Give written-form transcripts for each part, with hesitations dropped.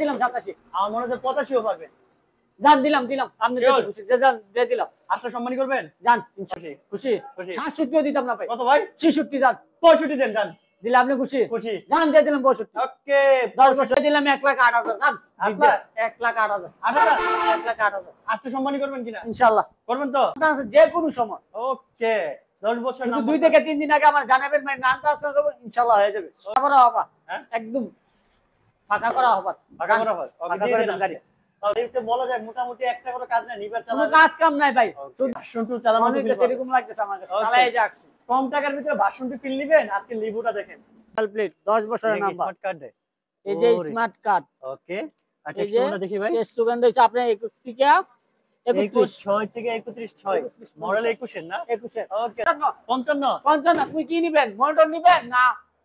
দিলাম 87 আমার মনে হয় 85ও পারবেন। জান দিলাম আপনি Sure? খুশি জান দিয়ে দিলাম আসলে সম্মানী করবেন? জান খুশি। খুশি খুশি। 67 দিতাম না ভাই কত ভাই? 66 জান 65 দেন জান। দিলে আপনি খুশি খুশি। জান দিয়ে দিলাম 62 ওকে 10 বছর দিলাম 1,08,000 জান 8 লাখ 1,08,000 8000 1,08,000 আসলে সম্মানী করবেন কিনা? ইনশাআল্লাহ করবেন তো? আপনার যে কোনো সময় ওকে 10 বছর শুধু নাম্বার 2 থেকে 3 দিন আগে আমার জানাবেন ভাই নাম ট্রান্সফার করব ইনশাআল্লাহ হয়ে যাবে করা হবে হ্যাঁ একদম ফাঁকা করা হবে ফাঁকা করা হয়। ওকে ফাঁকা দিয়ে করে দিন দেন গাড়ি তাহলে একটু বলা যায় মোটামুটি একটা করে কাজ না নিবার কোনো চালাবেন। কাজ কাম নাই ভাই শুনটু চালানো অনেক এরকম লাগতেছে আমার কাছে Okay. চালাই যাচ্ছি কম টাকার ভিতরে ভাষণটি ফিল নিবেন আজকে লিভুটা দেখেন প্লেট 10 বছরের নাম্বার স্মার্ট কার্ড দে এই যে স্মার্ট কার্ড ওকে আর এই যে টেক্সটটা দেখি ভাই টেস্ট টোকেন দিয়েছে আপনি 21 থেকে 21 31 6 থেকে 31 6 মডেল 21 এর না 21 ওকে 55 55 আপনি কি নিবেন মনিটর নিবেন না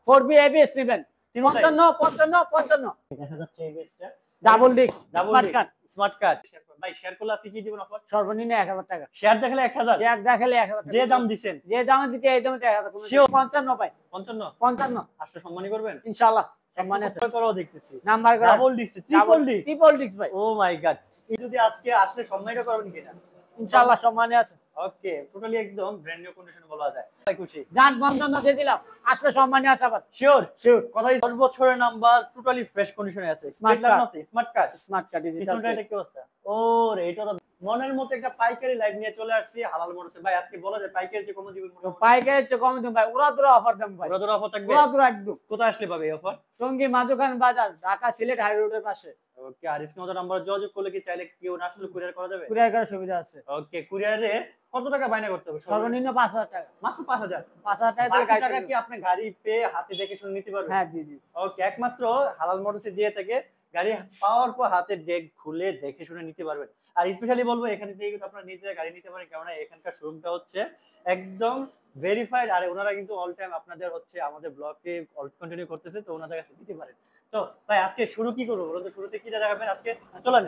4B ABS নিবেন তিনটাই। 55 দেখা যাচ্ছে এই বেসটা double disc double smart card smart card ভাই শেয়ার করলে আছে কি দিবেন অফার সর্বনিম্ন 1000 টাকা শেয়ার দেখলে 1000 শেয়ার দেখালে 1000 টাকা যে দাম দিবেন যে দামে দিতে এই দামে 1000 কোনো Sure. 55 পাই 55 55 আসলে সম্মানী করবেন ইনশাআল্লাহ সম্মান আছে করাও দেখতেছি নাম্বার করা double disc triple disk triple disk ভাই ও মাই গড এই যদি আজকে আসলে সম্মানটা করবেন কিনা ইনশাআল্লাহ সম্মানে আছে ওকে টোটালি একদম ব্র্যান্ড নিউ কন্ডিশন বলা যায় ভাই খুশি জান বন্ধন দিয়ে দিলাম আসলে সম্মানে আছে আবার শিওর শিওর কথাই 10 বছরের নাম্বার টোটালি ফ্রেশ কন্ডিশনে আছে Smart card. আছে smart card smart card digital পিছনটা এটা কি অবস্থা ওরে এটা তো মনের মতো একটা পাইকারি লাইভ নিয়ে চলে আসছি হালাল মোটরসে ভাই আজকে বলা যায় পাইকারি যে কম দিবেন পাইকারের চেয়ে কম দিন ভাই ওরা দূর অফার দেন ভাই ওরা তো অফার থাকবে ওরা দূর একদম কোথায় আসলে পাবে এই অফার টঙ্গী মাঝখান বাজার ঢাকা সিলেট হাই রোডের পাশে ওকে আর স্ক্রিনে নাম্বার যোগাযোগ করলে কি চাইলে কেউ না আসলে কুরিয়ার করা যাবে কুরিয়ার করার সুবিধা আছে ওকে কুরিয়ারে কত টাকা বাইনা করতে হবে সর্বনিম্ন 5000 টাকা মাত্র 5000 5000 টাকা দিয়ে বাকি গাড়ি টাকা কি আপনি গাড়ি পেয়ে হাতে দেখে শুনে নিতে পারবেন হ্যাঁ জি জি ওকে একমাত্র হালাল মোটরসে দিয়ে থাকে গাড়ি পাওয়ার পর হাতে ডেক খুলে দেখে শুনে নিতে পারবেন আর স্পেশালি বলবো এখানে থেকে কিন্তু আপনারা নিজেরা গাড়ি নিতে পারেন কারণ এখানকার শোরুমটা হচ্ছে একদম ভেরিফাইড আর ওনারা কিন্তু অল টাইম আপনাদের হচ্ছে আমাদের ব্লগে কন্টিনিউ করতেছে তো ওনাদের কাছে দিতে পারেন তো ভাই আজকে শুরু কি করবো বলুন তো শুরুতে কি দেখাবেন আজকে চলেন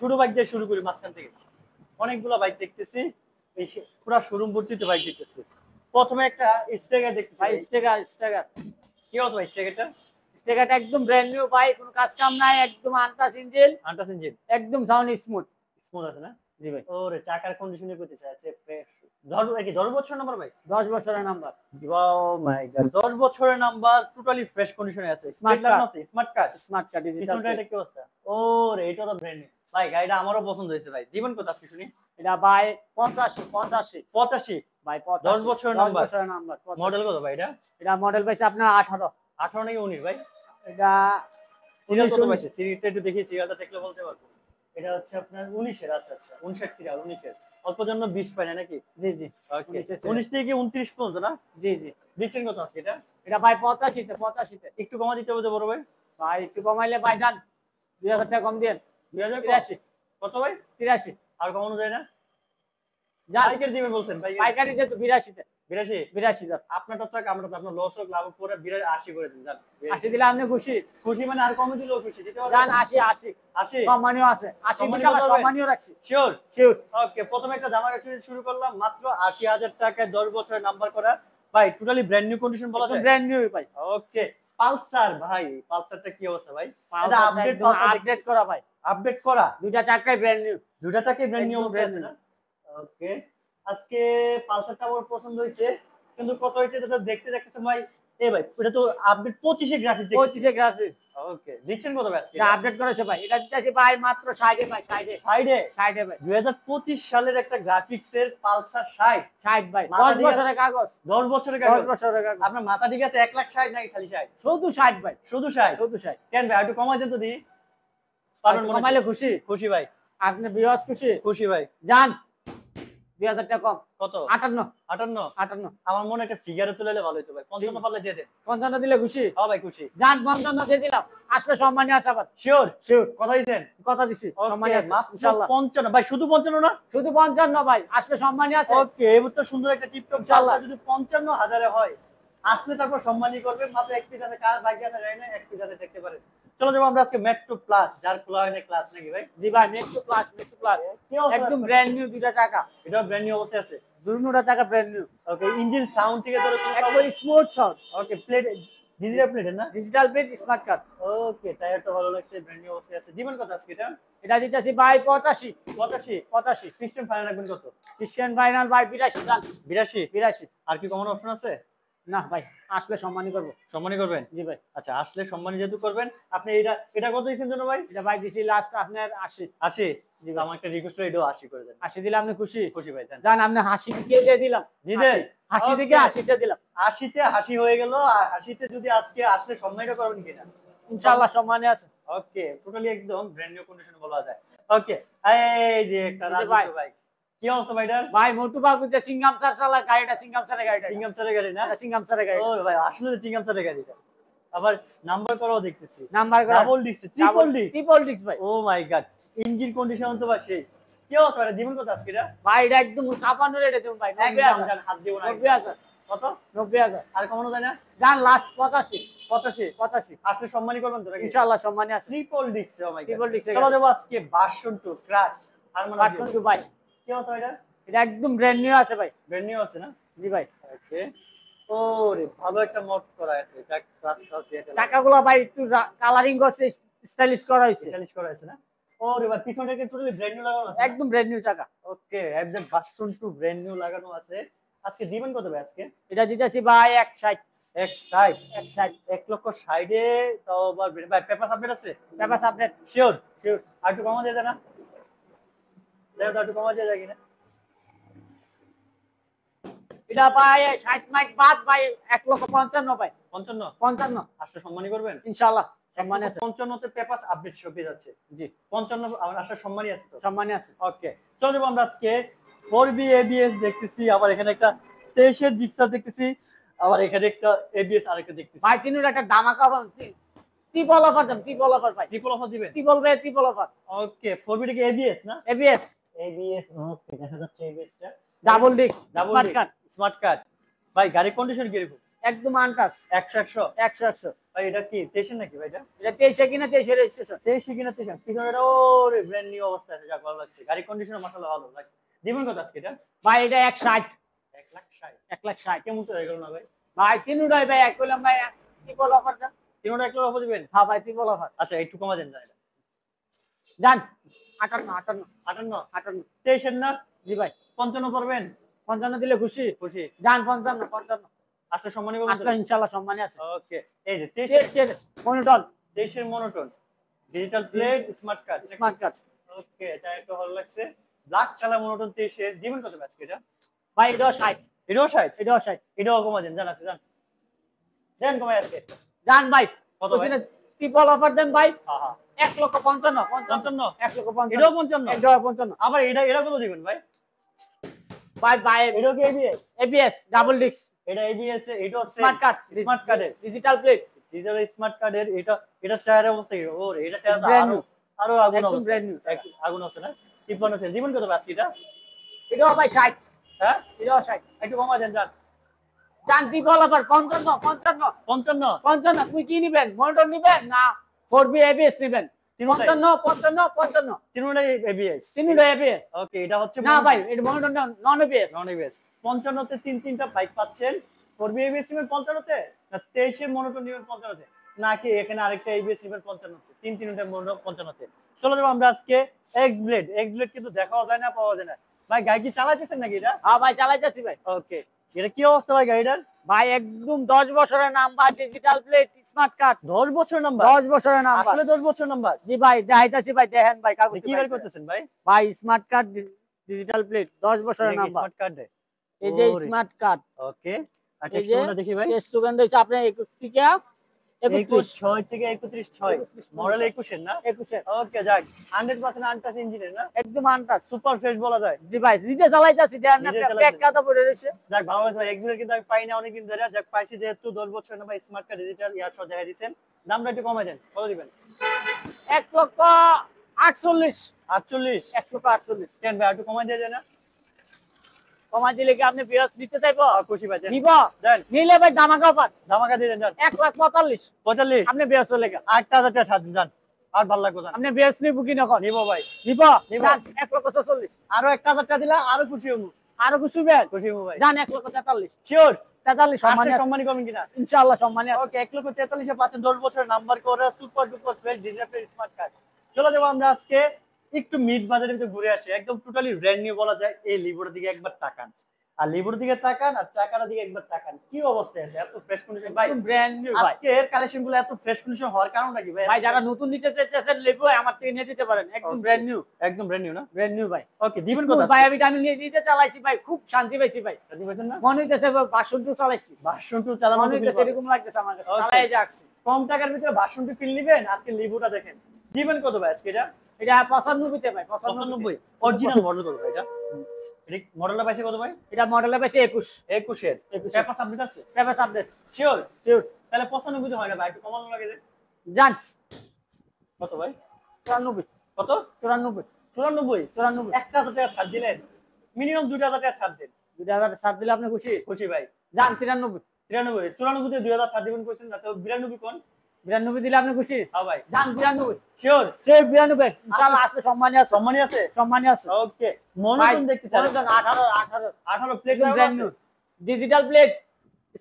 ছোট বাইক দিয়ে শুরু করি মাঝখান থেকে অনেকগুলো বাইক দেখতেছি এই পুরো শোরুম ভর্তিতে বাইক দেখতেছি প্রথমে একটা স্টেগার দেখতেছি ভাই স্টেগার কি হতো ভাই স্টেগারটা স্টেগারটা একদম ব্র্যান্ড নিউ ভাই কোনো কাজ কাম নাই একদম আনটাচ ইঞ্জিন আন্টাস ইঞ্জিন একদম সাউন্ড স্মুথ স্মুথ আছে না জি ভাই ওরে চাকার কন্ডিশনে করতেছে আছে ফ্রেশ 10 বছর নাম্বার ভাই 10 বছরের নাম্বার ও মাই গড 10 বছরের নাম্বার টোটালি ফ্রেশ কন্ডিশনে আছে Smart card. আছে smart card smart card digital পিছনটা এটা কি অবস্থা ওরে এটা তো ব্র্যান্ড নিউ ভাই গাড়িটা আমারও পছন্দ হয়েছে ভাই দিবেন কত আজকে শুনি এটা ভাই 85 85 ভাই 10 বছরের নাম্বার বছরের নাম্বার মডেল কত ভাই এটা এটা মডেল পাইছে আপনার 18 18 নাকি 19 ভাই এটা সিরিয়াল কত পাইছে সিরিয়ালটা একটু দেখি সিরিয়ালটা দেখলে বলতে পারবো এটা হচ্ছে আপনার 19 এর আচ্ছা 59 সিরিয়াল 19 এর অল্প জন্য 20 পায় না নাকি জি জি ওকে 19 19 থেকে 29 পর্যন্ত না জি জি দিচ্ছেন কত আজকে এটা ভাই 85 তে একটু কমা দিতে হবে তো বড় ভাই ভাই একটু কমাইলে ভাই যান 2000 টাকা কম দেন 2000 83 কত ভাই 83 আর কমানো যায় না যান পাইকারি দিবেন বলছেন ভাই পাইকারি যে তো 82 তে 82 যান আপনার তো টাকা আমরা তো আপনার লস হোক লাভ হোক পরে 80 করে দিন জান 80 দিলে আপনি খুশি খুশি মানে আর কমে দিলেও খুশি দিতে পারবেন যান 80 80 সম্মানীয় আছে 80 সম্মানীয় টাকা পাবেন? সম্মানীয় রাখছি শিওর শিওর ওকে প্রথমে একটা জামা কালেকশন শুরু করলাম মাত্র 80000 টাকায় 10 বছরের নাম্বার করা ভাই টোটালি ব্র্যান্ড নিউ কন্ডিশন বলা যায় ব্র্যান্ড নিউ ভাই ওকে পালসার ভাই পালসারটা কি অবস্থা ভাই এটা আপডেট পালসার আপডেট করা ভাই আপডেট করা দুইটা চাকাই ব্র্যান্ড নিউ দুইটা চাকে ব্র্যান্ড নিউ একদম অবস্থা আছে brand না ওকে আজকে পালসারটা আমার পছন্দ হয়েছে কিন্তু কত হয়েছে এটা তো দেখতে দেখতেছে ভাই এই ভাই এটা তো আপডেট 25 এ গ্রাফিক্স দেখতেছি 25 এ গ্রাফিক ওকে দিচ্ছেন কত ভাই আজকে এটা আপডেট করেছে ভাই এটা দিতেছি ভাই মাত্র 60 এ ভাই 60 এ সাইডে 60 এ ভাই 2025 সালের একটা গ্রাফিক্সের পালসার 60 60 ভাই মাথা 10 ঠিক আছে? বছরের কাগজ 10 বছরের 10 কাগজ বছরের কাগজ আপনার মাথা ঠিক আছে 1,60,000 নাকি খালি 60 শুধু 60 ভাই শুধু 60 শুধু 60 কেন ভাই একটু কমাই দেন তো দি পারবেন মনে কমাইলে খুশি খুশি ভাই আপনি বিয়াজ খুশি খুশি ভাই যান 2000 টাকা কম কত 58 58 আমার মনে একটা ফিগারে চলে এলে ভালো হতো ভাই 55 পারলে দিয়ে দেন 55 দিলে খুশি হ্যাঁ ভাই খুশি যান 55 দিয়ে দিলাম আসলে সম্মানী আছে আবার শিওর শিওর কথা দিয়েছেন কথা দিছি সম্মানী ওকে আছে মাত্র ইনশাআল্লাহ 55 ভাই শুধু 55 না শুধু 55 ভাই আসলে সম্মানী আছে ওকে এবার তো সুন্দর একটা টিপটপ ইনশাআল্লাহ। চালা যদি 55,000 এ হয় আসলে তারপর সম্মানী করবে মাত্র এক পিস আছে কার বাইক আছে জানি না এক পিস আছে দেখতে পারেন চলো যাবো আমরা আজকে মেট্রো প্লাস যার খোলা হয় না ক্লাস নাকি ভাই জি ভাই মেট্রো প্লাস একদম ব্র্যান্ড নিউ দুইটা চাকা এটা ব্র্যান্ড নিউ অবস্থায় আছে দুটোটা চাকা brand new okay engine sound থেকে ধরে একবার smooth sound okay plate digital plate না? Digital plate smart card. Okay, টায়ারটা ভালো লাগছে, ব্র্যান্ড নিউ অবস্থায় আছে। দিবেন কত আজকে এটা? এটা দিতেছি ভাই 85। 85? 85 ফিক্সড ফাইনাল রাখবেন কত? ক্রিশ্চিয়ান ফাইনাল ভাই 82 দাম। 82? 82। আর কি কমানোর অপশন আছে? না ভাই, আসলে সম্মানই করব। সম্মানই করবেন? জি ভাই। আচ্ছা, আসলে সম্মানই যেহেতু করবেন, আপনি এটা কত দিয়েছেন জন্য ভাই? এটা ভাই দিছি লাস্ট আপনার 80। 80? জি তো ভাই। আমার একটা রিকোয়েস্ট হলো, এটাও 80 করে দেন। 80 দিলে আপনি খুশি? খুশি ভাই, দেন। জান আপনি 80 দিয়ে দিলাম। জি দেন। 80 থেকে 80 তে দিলাম। 80 তে 80 হয়ে গেল। আর 80 তে যদি আজকে আসলে সম্মানটা করবেন কিনা? ইনশাআল্লাহ সম্মানে আছে। ওকে, টোটালি একদম ব্র্যান্ড নিউ কন্ডিশন বলা যায়। ওকে, এই যে একটা রাজু ভাই, কি অবস্থা ভাইটার? ভাই মোটু বাবুতে সিঙ্গাম স্যার চালা গাড়িটা, সিঙ্গাম স্যারের গাড়িটা। চিংগাম স্যারের গাড়ি না? এটা সিঙ্গাম স্যারের গাড়ি। ও ভাই, আসলে তো চিংগাম স্যারের গাড়িটা। আবার নাম্বার করাও দেখতেছি। নাম্বার করা double disc, triple disk. Triple disk ভাই। ও মাই গড, ইঞ্জিন কন্ডিশন তো ভাই সেই। কি অবস্থা ভাই, দিবেন কত আজকে এটা? ভাই এটা একদম কাপানো রেটে দেব ভাই। একদম জান, হাত দিব না। 90000। কত? 90000। আর কমানো যায় না? জান লাস্ট 85। 85? 85। আসলে সম্মানই করবেন তো নাকি? ইনশাআল্লাহ সম্মানে আছে। Triple disc. Oh my God, triple disc. চলো যাবো আজকে ভার্সন 2 ক্রাশ। আর মানে ভার্সন 2 ভাই। কি অবস্থা এটা? এটা একদম ব্র্যান্ড নিউ আছে ভাই। ব্র্যান্ড নিউ আছে না? জি ভাই। ওকে, ওরে ভালো একটা মড করা আছে। এটা ক্লাস এটা চাকাগুলো ভাই একটু কালারিং করছে, স্টাইলিশ করা হয়েছে। স্টাইলিশ করা আছে না? ওরে ভাই, পিছনটাকে টোটালি ব্র্যান্ড নিউ লাগানো আছে। একদম ব্র্যান্ড নিউ চাকা। ওকে, একদম ভার্সন 2 ব্র্যান্ড নিউ লাগানো আছে। আজকে দিবেন কত ভাই আজকে? এটা দিতেছি ভাই 160। 160? 160। 1,60,000 এ তাও আবার ভাই পেপার আপডেট আছে? Paper update sure? শিওর। আর একটু কমা দিয়ে দেন না? দেন তো, একটু কমা দিয়ে যায় কিনা? এটা ভাই 60 মাইক বাদ ভাই 1,55,000 ভাই। 55? 55 আসলে সম্মানই করবেন? ইনশাআল্লাহ সম্মানে আছে। 55 তে পেপার আপডেট সব পেয়ে যাচ্ছে। জি 55 আমার আসলে সম্মানই আছে তো। সম্মানে আছে। ওকে, চলো যাবো আমরা আজকে 4B ABS দেখতেছি, আবার এখানে একটা 23 এর জিক্সা দেখতেছি, আবার এখানে একটা ABS আরেকটা দেখতেছি। ভাই তিনুর একটা ধামাকা ট্রিপল অফার দেন, ট্রিপল অফার ভাই। ট্রিপল অফার দিবেন? ট্রিপল ভাই, ট্রিপল অফার। ওকে, 4B টা কি ABS না? ABS ABS। ওকে, দেখা যাচ্ছে ABS টা double disc double smart card. Smart card. ভাই গাড়ির কন্ডিশন কি রকম? একদম আনটাস। 100 100 ভাই এটা কি 23 নাকি ভাই? এটা এটা 23 কিনা 23 এর রেজিস্ট্রেশন। 23 কিনা 23? পিছনে এটা ওরে ব্র্যান্ড নিউ অবস্থা আছে, যা ভালো লাগছে। গাড়ির কন্ডিশন মাশাআল্লাহ ভালো লাগে। দিবেন কত আজকে এটা? ভাই এটা 160। 1,60,000? 160 কেমন তো হয়ে গেল না ভাই? ভাই তিনুরাই ভাই এক কইলাম ভাই ট্রিপল অফার দেন। তিনটা 1 লাখ অফার দিবেন? হ্যাঁ ভাই ট্রিপল অফার। আচ্ছা, একটু কমা দেন না এটা। জান 58 58 58? 58। 23 এর না? জি ভাই 55 করবেন? 55 দিলে খুশি। খুশি? জান 55 55। আসলে সম্মানী করবেন? আসলে ইনশাআল্লাহ সম্মানে আছে। ওকে, এই যে 23 এর মনিটর 23 এর মনোটন digital plate smart card. Smart card. Okay, এটা একটু ভালো লাগছে। ব্ল্যাক কালার মনোটন 23 এর দিবেন কত আজকে এটা? ভাই এটাও 60। এটাও 60? এটাও 60। এটাও কমা দেন, জান আছে জান। দেন কমাই আজকে। জান ভাই কত ভাই? ট্রিপল অফার দেন ভাই। হ্যাঁ হ্যাঁ। 1,55,000 55? 1,55,000 এটাও 55? এটাও 55। আবার এটা কত দিবেন ভাই? ভাই ভাই এটাও কি ABS? এবিএস ডাবল ডিস্ক এটা ABS এর, এটাও স্মার্ট কার্ড। স্মার্ট কার্ডের ডিজিটাল প্লেট ডিজিটাল স্মার্ট কার্ডের। এটা টায়ারের অবস্থা কি? ওরে এটা টায়ার Brand new। আরো আগুন একদম অবস্থা। brand new। আগুন অবস্থা না? 53 এর দিবেন কত আজকে এটা? এটাও ভাই 60। হ্যাঁ, এটাও 60। একটু কমা দেন জান। জান ট্রিপল অফার 55 55 55? 55। তুই কি নিবেন, মনিটর নিবেন না 4B এবিএস নিবেন? তিনটাই? 55 55 55 তিনটাই ABS? তিনটাই এবিএস। ওকে, এটা হচ্ছে না ভাই এটা মনিটর নন এবিএস। নন ABS। 55 তে তিনটা বাইক পাচ্ছেন। 4B ABS নেবেন 55 তে, না 23 এর মনোটন নেবেন 55 তে, নাকি এখানে আরেকটা ABS নেবেন 55 তে? তিনটা মনোটন 55 তে। চলো যাবো আমরা আজকে এক্স ব্লেড কিন্তু দেখাও যায় না, পাওয়া যায় না। ভাই গাড়ি কি চালাইতেছেন নাকি এটা? হ্যাঁ ভাই চালাইতেছি ভাই। ওকে, এটা কি অবস্থা ভাই গাড়িটার? ভাই একদম 10 বছরের number, digital plate smart card. 10 বছর নাম্বার? 10 বছরের নাম্বার। আসলে 10 বছর নাম্বার? জি ভাই দেখাইতাছি ভাই, দেখেন ভাই কাগজ কি বের করতেছেন ভাই? ভাই স্মার্ট কার্ড ডিজিটাল প্লেট 10 বছরের নাম্বার। Smart card? এই যে স্মার্ট কার্ড। ওকে, আর এই টেক্সট যে কোনটা দেখি ভাই? টেস্ট টোকেন রয়েছে আপনার 21 থেকে 31 6 থেকে 31 6 মডেল 21 এর না? 21 এর ওকে, যাক 100% আনটাচ ইঞ্জিনের না? একদম আনটাচ সুপার ফ্রেশ বলা যায়। জি ভাই নিজে চালাইতাছি, দেখেন না নিজে ব্যাক চালাইতেছেন। কাটা পড়ে রয়েছে। যাক ভালো লাগছে ভাই, এক্সপেরিয়েন্স কিন্তু আমি পাই না অনেকদিন ধরে। যাক পাইছি যেহেতু 10 বছর না ভাই, স্মার্ট কার্ড ডিজিটাল ইয়ার সহ দেখাই দিবেন। দামটা একটু কমাই দেন, কত দিবেন? 1,48,000 48? 1,48,000 কেন ভাই একটু কমাই দিয়ে যায় না? কমাই দিলে কি আপনি বিয়াস নিতে চাইবো? খুশি ভাই, দেন নিব দেন, নিলে ভাই ধামাকা অফার ধামাকা দিয়ে দেন, যান 1,45,000 45? আপনি বিয়াস চলে গেল। 8000 টাকা ছাড় দিন, যান আর ভালো লাগবে, যান আপনি বিয়াস নিব কি না কোন নিব ভাই, নিব নিব। জান 1,46,000 আরো 1000 টাকা দিলা আরো খুশি হবো। আরো কিছু বের খুশি হবো ভাই, জান 1,43,000 শিওর? 43 সম্মানী আছে সম্মানী করবেন কিনা? ইনশাআল্লাহ সম্মানী আছে। ওকে 1,43,000 এ পাচ্ছেন 10 বছরের নাম্বার করা super duper fresh digital smart card. চলো যাবো আমরা আজকে একটু মিড বাজারের ভিতরে ঘুরে আসি। একদম টোটালি ব্র্যান্ড নিউ বলা যায়। এই লিবোর দিকে একবার তাকান, আর লিবোর দিকে তাকান, আর চাকাটার দিকে একবার তাকান, কি অবস্থায় আছে, এত ফ্রেশ কন্ডিশন ভাই। একদম ব্র্যান্ড নিউ ভাই। আজকের কালেকশন গুলো এত ফ্রেশ কন্ডিশন হওয়ার কারণটা কি ভাই? ভাই যারা নতুন নিতে চাইছেন লেবু আমার থেকে নিয়ে যেতে পারেন, একদম ব্র্যান্ড নিউ। একদম ব্র্যান্ড নিউ না? ব্র্যান্ড নিউ ভাই। ওকে দিবেন কত ভাই আমি নিয়ে দিতে চালাইছি ভাই, খুব শান্তি পাইছি ভাই। শান্তি পাইছেন না? মনে হইতেছে ভার্সন 2 চালাইছি, ভার্সন 2 চালানো মনে হইতেছে এরকম লাগতেছে আমার কাছে, Okay. চালাই যাচ্ছি। কম টাকার ভিতরে ভার্সন 2 ফিল নিবেন, আজকে লিবোটা দেখেন। দিবেন কত ভাই আজকে এটা? এটা 95 তে ভাই, 95 অরিজিনাল মডেল কত ভাই এটা? এটা মডেলটা পাইছে কত ভাই? এটা মডেলে পাইছে 21 21 এর পেপার সাবমিট আছে? Paper update sure sure. তাহলে 95 তে হয় না ভাই, একটু কমানো লাগে যে। জান কত ভাই? 94 কত? 94 94 94 1000 টাকা ছাড় দিলেন, মিনিমাম 2000 টাকা ছাড় দেন। 2000 ছাড় দিলে আপনি খুশি? খুশি ভাই। জান 93 93 94 তে 2000 ছাড় দিবেন কইছেন না, তো 92 কোন? 92 দিলে আপনি খুশি? হ্যাঁ ভাই। জান 92 শিওর সে 92 ইনশাআল্লাহ আসলে সম্মানী আছে, সম্মানী আছে? সম্মানী আছে। ওকে মনোটন দেখতে চান? 18 plate brand new digital plate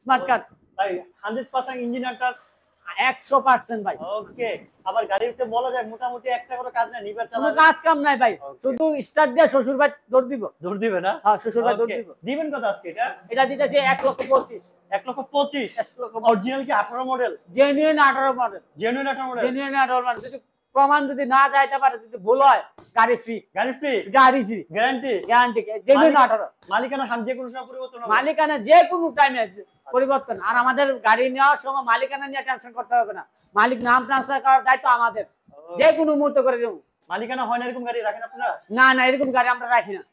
smart card ভাই 100% ইঞ্জিনিয়ার টাচ 100% ভাই। ওকে আবার গাড়িতে বলা যায় মোটামুটি একটা করে কাজ না, নিবার কোনো চালাবে, কাজ কাম নাই ভাই, Okay. শুধু স্টার্ট দিয়ে শ্বশুর ভাই দৌড় দিব। দৌড় দিবে না? হ্যাঁ শ্বশুর ভাই দৌড় Okay. দিব। দিবেন কত আজকে এটা? এটা দিতেছি 1,25,000 1,25,000 অরিজিনাল কি 18 model? Genuine 18 model, genuine 18 model? Genuine 18 model. যদি প্রমাণ যদি না যাইতে পারে, যদি ভুল হয় গাড়ি ফ্রি, গাড়ি ফ্রি, গাড়ি ফ্রি গ্যারান্টি, গ্যারান্টি, জেনুইন 18। মালিকানা হাত যে কোনো সময় পরিবর্তন হবে? মালিকানা যে কোনো টাইমে পরিবর্তন। আর আমাদের গাড়ি নেওয়ার সময় মালিকানা নিয়ে টেনশন করতে হবে না, মালিক নাম ট্রান্সফার করার দায়িত্ব আমাদের, যে কোনো মুহূর্তে করে দেবো। মালিকানা হয় না এরকম গাড়ি রাখেন আপনারা? না না এরকম গাড়ি আমরা রাখি না,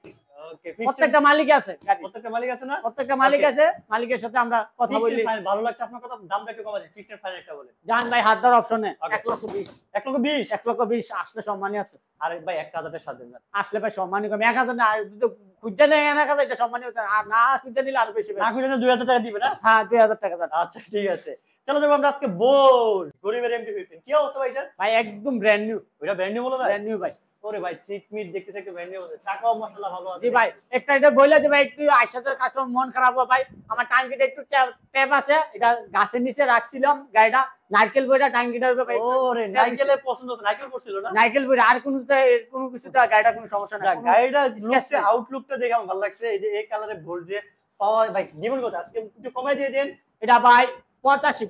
ওকে প্রত্যেকটা মালিক আছে গাড়ি, প্রত্যেকটা মালিক আছে না? প্রত্যেকটা মালিক Okay. আছে, মালিকের সাথে আমরা কথা বলি। ভালো লাগছে আপনার কথা, দামটা একটু কমাই দিন, ফিক্সড ফাইনাল একটা বলেন। জান ভাই হাত ধর অপশনে Okay. 1,20,000 1,20,000 1,20,000 আসলে সম্মানী আছে। আরে ভাই 1000 টাকা সাথ দেন না। আসলে ভাই সম্মানী কম 1,000 না, আর যদি খুঁজে নেয় 1,000 এটা সম্মানী হতো না, আর না খুঁজে নিলে আরো বেশি না খুঁজে 2000 টাকা দিবে না? হ্যাঁ 2,000 টাকা যান। আচ্ছা ঠিক আছে, চলো যাবো আমরা আজকে বোল গরিবের MT-15 কি অবস্থা ভাই এটা? ভাই একদম ব্র্যান্ড নিউ, ওইটা ব্র্যান্ড নিউ বলা যায়? ব্র্যান্ড নিউ ভাই। ওরে ভাই সিট মিট দেখতেছে একটু ব্র্যান্ড নিউ বলছে, চাকাও মাশাআল্লাহ ভালো আছে। জি ভাই একটা এটা বইলা দি ভাই, একটু আইসাতের কাস্টমার মন খারাপ হবে ভাই, আমার টাঙ্কিটা একটু ট্যাপ আছে, এটা গাছের নিচে রাখছিলাম গাড়িটা, নারকেল বইটা টাঙ্কিটা হবে ভাই। ওরে নাইকেলের পছন্দ হচ্ছে, নাইকেল করছিল না? নারকেল বইটা আর কোনো কিছুতে গাড়িটা কোনো সমস্যা নাই। গাড়িটা Sketch লুকটা নেই। আউটলুকটা দেখে আমার ভালো লাগছে, এই যে এই কালারে ভোল্ট যে পাওয়া ভাই জীবন কথা আজকে একটু কমাই দিয়ে দেন। এটা ভাই 85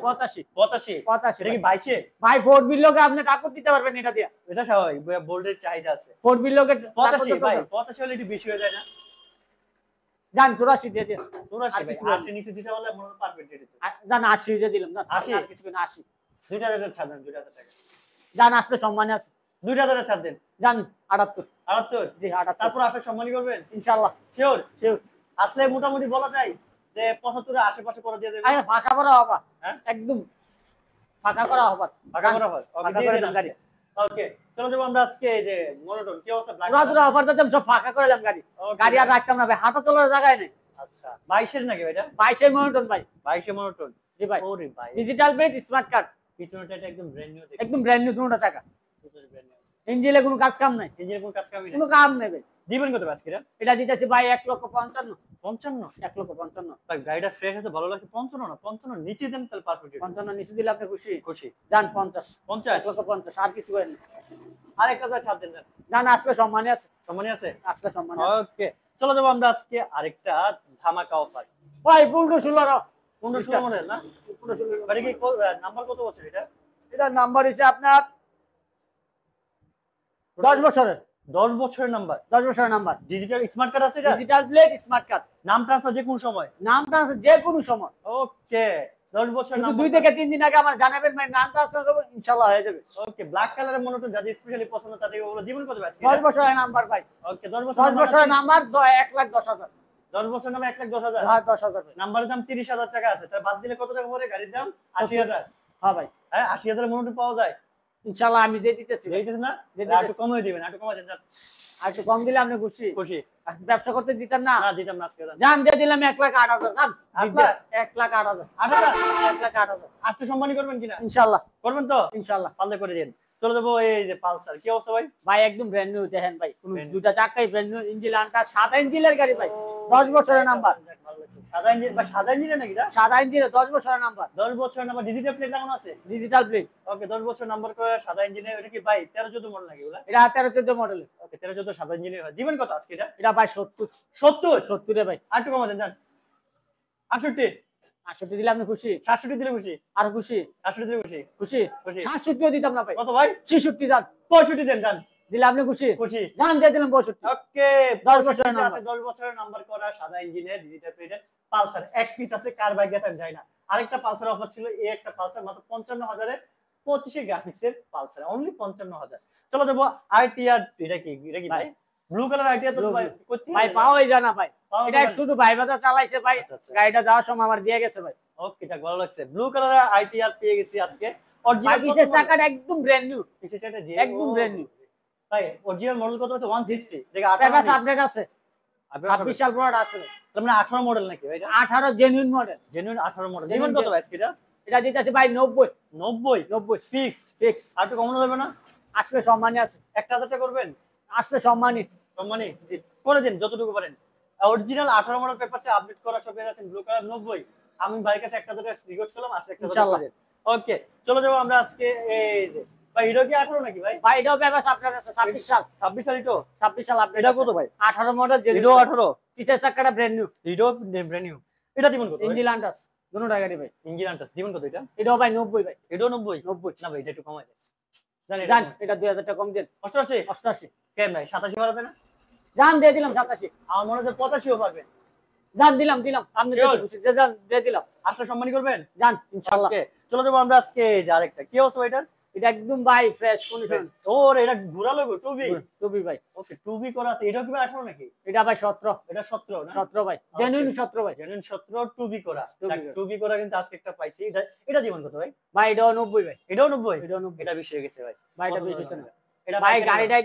85 এটা কি 22 ভাই 4 বিল লোকে আপনি টাকা দিতে পারবেন এটা দিয়া, এটা স্বাভাবিক ভোল্টের চাহিদা আছে। 4 বিল লোকে 85 ভাই 85 হলে একটু বেশি হয়ে যায় না? জান 84 দিয়ে দিন, 84 ভাই কিছু বলবেন? 80 নিচে দিতে পারলে মনে পারফেক্ট রেট দিতে। জান 80 দিয়ে দিলাম, জান 80? আর কিছু না 80 2000 টাকা ছাড় দেন, 2000 টাকা জান আসলে সম্মানী আছে। 2000 টাকা ছাড় দেন। জান 78 78 জি 78 তারপর আসলে সম্মানী করবেন ইনশাআল্লাহ শিওর? শিওর। আসলে মোটামুটি বলা যায় যে 75 এর আশেপাশে করে দিয়ে দেবেন। আরে ফাঁকা করা হবে, হ্যাঁ একদম ফাঁকা করা হবে, টাকা করা হয় ওকে ফাঁকা দিয়ে করে দিন দেন গাড়ি। ওকে চলো যাবো আমরা আজকে এই যে মনোটন কি অবস্থা ব্ল্যাক পুরো পুরো অফার দিতাম, সব ফাঁকা করে দিলাম গাড়ি, Okay. গাড়ি আর রাখতাম না ভাই, হাঁটা চলার জায়গায় নেই। আচ্ছা 22 এর নাকি এটা? 22 এর মনোটন ভাই। 22 এর মনোটন জি ভাই ওরে ভাই ডিজিটাল প্লেট স্মার্ট কার্ড, পিছনেটা এটা একদম ব্র্যান্ড নিউ দেখুন, একদম ব্র্যান্ড নিউ দুটো চাকা, পিছনে ব্র্যান্ড নিউ আছে, ইঞ্জিনে কোনো কাজ কাম নাই, ইঞ্জিনের কোনো কাজ কামই কোনো নেই। কাম নেই ভাই। দিবেন কত আজকে এটা? এটা দিতেছি ভাই 1,55,000 55 1,55,000 ভাই গাড়িটা ফ্রেশ আছে ভালো লাগছে, 55 না 55 নিচে দেন তাহলে পারফেক্ট 55 নিচে দিলে আপনি খুশি? খুশি। জান 50 50 1,50,000 আর কিছু করেন না। আর 1000 ছাড় দেন না, জান আসলে সম্মানী আছে, সম্মানী আছে। আসলে সম্মানী আছে। ওকে চলো যাবো আমরা আজকে আরেকটা ধামাকা অফার। ভাই 15-16 15 মডেল না? 15-16 গাড়ি কি নাম্বার কত বছর এটা? এটা নাম্বার হইছে আপনার 10 বছরের, 10 বছরের নাম্বার, 10 বছরের নাম্বার, ডিজিটাল স্মার্ট কার্ড আছে এটা? ডিজিটাল প্লেট স্মার্ট কার্ড, নাম ট্রান্সফার যে কোন সময়? নামটা আছে যে কোনো সময়। ওকে 10 বছরের শুধু নাম্বার 2 থেকে 3 দিন আগে আমার জানাবেন, ভাই নামটা আছে ইনশাআল্লাহ হয়ে যাবে। ওকে ব্ল্যাক কালারের মনোটন যাদের স্পেশালি পছন্দ তাদেরকে বলো দিবেন কত আজকে? 10 বছরের নাম্বার ভাই, ওকে 10 10 বছরের নাম্বার 1,10,000 10 বছরের নামে 1,10,000 হ্যাঁ 10,000 ভাই। নাম্বারের দাম 30,000 টাকা আছে, তার বাদ দিলে কত টাকা পড়ে গাড়ির দাম? 80,000। হ্যাঁ ভাই হ্যাঁ 80,000 এর মনোটন পাওয়া যায়, ইনশাআল্লাহ আমি দিয়ে দিতেছি। দেখতেছ না? দিয়ে দিতেছি। একটু কমিয়ে দিবেন, একটু কমাই দেন যান। আর একটু কম দিলে আপনি খুশি? খুশি। আর ব্যবসা করতে দিতেন না? না দিতাম না আজকে। জান দিয়ে দিলাম 1,08,000 জান, 1,08,000 1,08,000 1,08,000 আজকে সম্মানী করবেন কিনা? ইনশাআল্লাহ করবেন তো? ইনশাআল্লাহ। পাল্লে করে দিন। চলে যাবো এই যে পালসার কি অবস্থা ভাই? ভাই একদম ব্র্যান্ড নিউ দেখেন ভাই, কোন Brand new। দুটা চাকাই ব্র্যান্ড নিউ, ইঞ্জিন আনটা 7 ইঞ্জিনের গাড়ি ভাই, 10 বছরের নাম্বার। ভালো লাগছে। সাদা ইঞ্জিন বা সাদা ইঞ্জিন নাকি এটা? সাদা ইঞ্জিনে 10 বছরের নাম্বার, 10 বছরের নাম্বার, ডিজিটাল প্লেট লাগানো আছে। Digital plate. ওকে, 10 বছর নাম্বার করে সাদা ইঞ্জিনের। এটা কি ভাই 13 14 মডেল নাকি এগুলা? এটা 13-14 মডেলের। ওকে, 13 14 সাদা ইঞ্জিনের হয়। দিবেন কত আজকে এটা? এটা ভাই 70 70 রে ভাই। আর একটু কমা দেন জান। 68 68 দিলে আপনি খুশি? 67 দিলে খুশি, আর খুশি? 68 দিলে খুশি। খুশি? খুশি। 67 ও দিতাম না ভাই। কত ভাই? 66 যান। 65 দেন জান। দিলে আপনি খুশি? খুশি। জান দিয়ে দিলাম 62। ওকে, 10 বছরের নাম্বার। আছে, 10 বছরের নাম্বার করা সাদা ইঞ্জিনের ডিজিটাল প্লেটের পালসার এক পিস আছে। কার বাইক গেছেন যায় না। আরেকটা পালসার অফার ছিল, এই একটা পালসার মাত্র 55,000 এর 25 গ্রাফিক্সের পালসার, অনলি 55,000। চলো যাবো আইটিআর। এটা কি ভাই? ব্লু কালার আইটিআর তো ভাই কোথায় ভাই পাওয়াই যায় না ভাই। পাওয়া এটা যায় না? শুধু ভাই বাজার চালাইছে ভাই। আচ্ছা, আচ্ছা। গাড়িটা যাওয়ার সময় আমার দিয়ে গেছে ভাই। ওকে, যাক ভালো লাগছে। ব্লু কালারের আইটিআর পেয়ে গেছি আজকে। ভাই অরিজিনাল পিছের চাকাটা একদম ব্র্যান্ড নিউ। পিছের চাকাটা একদম brand new। ভাই অরিজিনাল মডেল কত আছে? 160। দেখে 18 পেপারস আপডেট আছে। 26 সাল প্রোডাক্ট আছে ভাই। তার মানে 18 মডেল নাকি ভাই এটা? 18 genuine model. Genuine 18 model. Genuine দিবেন কত ভাই আজকে এটা? এটা দিতেছি ভাই 90 90 ফিক্সড। ফিক্স। আর একটু কমানো যাবে না? আসলে সম্মানই আছে। 1000 টাকা করবেন? আসলে সম্মানই। সম্মানী করে দিন যতটুকু পারেন। অরিজিনাল 18 মডেল পেপারসে আপডেট করা সব এর আছে। Blue colour 90। আমি ভাইয়ের কাছে 1000 টাকা রিকোয়েস্ট করলাম, আসলে 1000 টাকা ইনশাআল্লাহ। করে দেন। ওকে, চলে যাবো আমরা আজকে। এই যে ভাই এটা কি 18 নাকি ভাই? ভাই এটাও পেপারস আপডেট আছে 26 সাল। 26 সাল এটা? 26 সাল আপডেট। এটা কত ভাই? 18 মডেল এটাও জেনুইন। 18? পিছের চাকাটা ব্র্যান্ড নিউ। এটাও ব্র্যান্ড নিউ। এটা দিবেন কত ভাই? ইঞ্জিন আন্টাস দুটো গাড়ি ভাই। ইঞ্জিন আনটাস দিবেন কত এটা? এটাও ভাই 90 ভাই। এটাও 90? 90 না ভাই এটা একটু কমাই দেন। জানেন জান এটা 2000 টাকা কম দেন। 88? 88 কেন ভাই 87 বাড়াতে না? জান দিয়ে দিলাম 87। আমার মনে হয় 85ও পারবেন। জান দিলাম আপনি Sure? খুশি জান দিয়ে দিলাম। আসলে সম্মানী করবেন? জান ইনশাআল্লাহ। ওকে, চলে যাবো আমরা আজকে এই যে আরেকটা। কি অবস্থা এটার? এটা একদম ভাই ফ্রেশ কন্ডিশন। ওর এটা ঘোরা লোগো টুবি। টুবি ভাই। ওকে, টুবি করা আছে। এটাও কি ভাই 18 নাকি? এটা ভাই 17 এটা 17 না? 17 ভাই জেনুইন 17 ভাই। জেনুইন 17 টুবি করা। টুবি করা। টুবি করা কিন্তু আজকে একটা পাইছি। এটা দিবেন কত ভাই? ভাই এটাও 90 ভাই। এটাও 90? এটাও 90। এটা বেশি হয়ে গেছে ভাই। ভাই এটা কত বেশি দাম হচ্ছে না। এটা? এটা ভাই পাইকারি গাড়িটা দাম।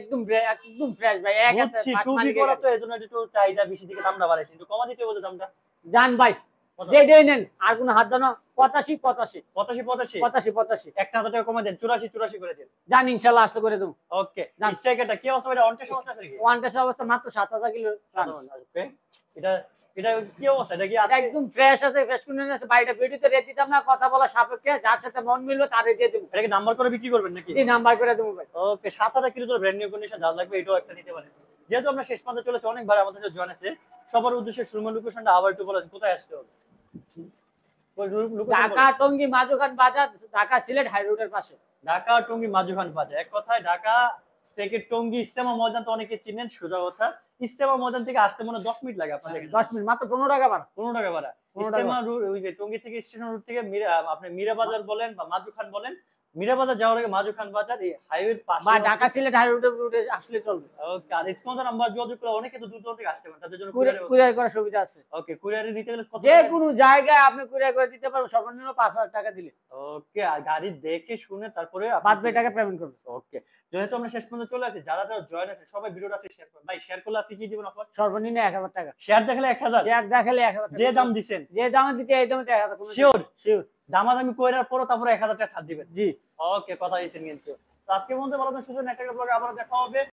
একদম ফ্রেশ ভাই। এক হাতে বুঝছি, পাঁচ টুবি মালিকের করা গাড়ি। তো এজন্য একটু চাহিদা বেশি দিকে দামটা বাড়াইছে। একটু কমা দিতে বলতে দামটা। জান ভাই কত? যেটাই নেন আর কোনো হাত দাও না। 85 85 85 85 1000 টাকা কমা দেন। 84 করে দেন। জান ইনশাআল্লাহ আসলে করে দেব। ওকে, দাম। স্ট্রাইকারটা কি অবস্থা? এটা অনটেস্ট অবস্থা আছে নাকি? ওয়ান টেস্ট অবস্থা মাত্র 7000 কিলো। ওকে, এটা এটা কি অবস্থা? এটা কি এটা আজকে একদম ফ্রেশ আছে, ফ্রেশ কন্ডিশন আছে। ভাই এটা ভিডিওতে রেট দিতাম না, কথা বলা সাপেক্ষে যার সাথে মন মিলবে তারে দিয়ে দেব। এটা কি নাম্বার করে বিক্রি করবেন নাকি? জি নাম্বার করে দেব ভাই। ওকে, 7000 কিলো তো ব্র্যান্ড নিউ কন্ডিশন যা লাগবে এটাও একটা নিতে পারেন। যেহেতু আমরা শেষ পর্যন্ত চলেছে, অনেকবার আমাদের সাথে জয়েন আছে। সবার উদ্দেশ্যে শোরুম লোকেশনটা আবার একটু বলেন, কোথায় আসতে হবে? ঢাকা টঙ্গী মাজুখান বাজার, ঢাকা সিলেট হাই রোডের পাশে। ঢাকা টঙ্গী মাজুখান বাজার। এক কথায় ঢাকা থেকে টঙ্গী ইস্তেমা ময়দান তো অনেকে চিনেন, সোজা কথা। ইস্তেমা ময়দান থেকে আসতে মনে হয় 10 মিনিট লাগে আপনাদের। 10 মিনিট মাত্র 15 টাকা ভাড়া। 15 টাকা ভাড়া। 15 টাকা। ইস্তেমা ওই যে টঙ্গী থেকে স্টেশন রোড থেকে আপনি মীরা বাজার বলেন বা মাজুখান বলেন, মীরা বাজার যাওয়ার আগে মাজুখান বাজার, এই হাইওয়ের পাশে বা ঢাকা সিলেট হাই রোডে আসলে চলবে। ওকে, আর স্পন্সর নাম্বার যোগাযোগ করে অনেকে তো দূর দূরান্ত থেকে আসতে পারে, তাদের জন্য কুরিয়ার করার সুবিধা আছে। ওকে, কুরিয়ারে নিতে গেলে কত যে টাকা? কোনো জায়গায় আপনি কুরিয়ার করে দিতে পারবেন সর্বনিম্ন 5000 টাকা দিলে। ওকে, আর গাড়ি দেখে শুনে তারপরে বাদ বাকি টাকা পেমেন্ট করবেন। ওকে, যেহেতু আমরা শেষ পর্যন্ত চলে আসি, যারা যারা জয়েন আছে সবাই ভিডিওটা আছে শেয়ার করুন। ভাই শেয়ার করলে আছে কি জীবন অফার? সর্বনিম্ন 1000 টাকা। শেয়ার দেখলে 1000? শেয়ার দেখালে 1000 টাকা। যে দাম দিবেন, যে দামে দিতে এই দামে 1000 টাকা। Sure sure. দামাদামি কইরার পর তারপরে 1000 টাকা ছাড় দিবেন। জি। ওকে, কথা দিয়েছেন কিন্তু। তো আজকে মধ্যে ভালো থাকুন, সুযোগ নেক্সট একটা ব্লগে আবার দেখা হবে।